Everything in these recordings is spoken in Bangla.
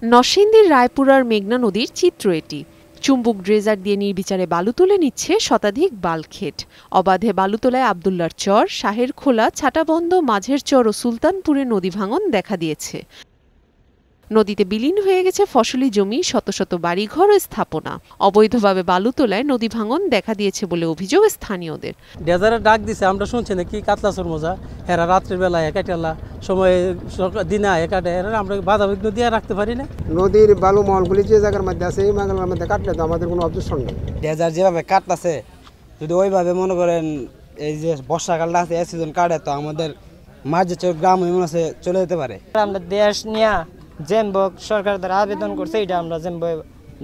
নরসিংদীর রায়পুরার মেঘনা নদীর চিত্র এটি। চুম্বক ড্রেজার দিয়ে নির্বিচারে বালু তুলে নিচ্ছে শতাধিক বালখেট। অবাধে বালু তোলায় আবদুল্লার চর, শাহের খোলা, ছাটাবন্ধ, মাঝের চর ও সুলতানপুরে নদী ভাঙন দেখা দিয়েছে। নদীতে বিলীন হয়ে গেছে ফসলি জমি, শত শত বাড়িঘর ও স্থাপনা। অবৈধভাবে বালু তোলায় নদী ভাঙন দেখা দিয়েছে বলে অভিযোগ স্থানীয়দের। ডেজারে ডাক দিছে, আমরা শুনছি নাকি কাতলা চরমোজা এরা রাত্রের বেলায় একাটেলা সময় দিনে একাটে আমরা বাধা বিঘ্ন দিয়ে রাখতে পারি না। নদীর বালু মহলগুলি যে জায়গার মধ্যে আছে এই জায়গার মধ্যে কাটলে তো আমাদের কোনো অবজেকশন নেই। ডেজার যেভাবে কাটতেছে যদি ওইভাবে মনে করেন এই যে বর্ষাকালটা আছে এই সিজন কাটে তো আমাদের মাঝে গ্রাম মনে আছে চলে যেতে পারে। আমরা দেশ নিয়ে জেম্বক সরকার দ্বারা আবেদন করছে, এটা আমরা জেম্বো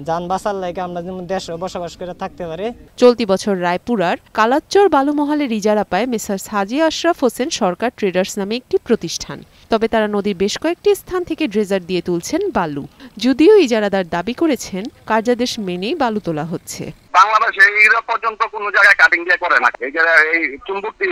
যান বাঁচার লাগে আমরা যেমন দেশে বসবাস করে থাকতে পারি। চলতি বছর রায়পুরার কালাচ্চর বালুমহলের ইজারা পায় মেসার্স হাজী আশরাফ হোসেন সরকার ট্রেডার্স নামে একটি প্রতিষ্ঠান। তবে তারা নদীর বেশ কয়েকটি স্থান থেকে ড্রেজার দিয়ে তুলছেন বালু। যদিও ইজারাদার দাবি করেছেন কার্যাদেশ মেনেই বালু তোলা হচ্ছে। বাংলাদেশে এইরা পর্যন্ত কোনো জায়গায় কাটিং দিয়ে করে না, এই জায়গায় এই চুম্বকটি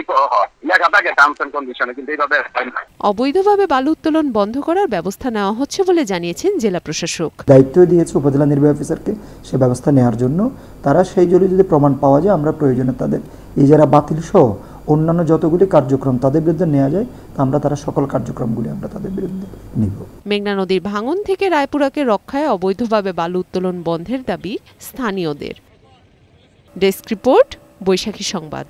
লেখা থাকে টার্মস এন্ড কন্ডিশনে, কিন্তু এইভাবে হয় না। অবৈধভাবে বালু উত্তোলন বন্ধ করার ব্যবস্থা নেওয়া হচ্ছে বলে জানিয়েছেন জেলা প্রশাসক। দায়িত্ব দিয়েছে উপজেলা নির্বাহী অফিসারকে সে ব্যবস্থা নেওয়ার জন্য। তারা সেই জন্য যদি প্রমাণ পাওয়া যায় আমরা প্রয়োজনে তাদের ইজারা বাতিল সহ অন্যান্য যতগুলি কার্যক্রম তাদের বিরুদ্ধে নেওয়া যায় তা আমরা তারা সকল কার্যক্রমগুলি আমরা তাদের বিরুদ্ধে নিব। মেঘনা নদীর ভাঙন থেকে রায়পুরাকে রক্ষায় অবৈধভাবে বালু উত্তোলন বন্ধের দাবি স্থানীয়দের। ডেস্ক রিপোর্ট, বৈশাখী সংবাদ।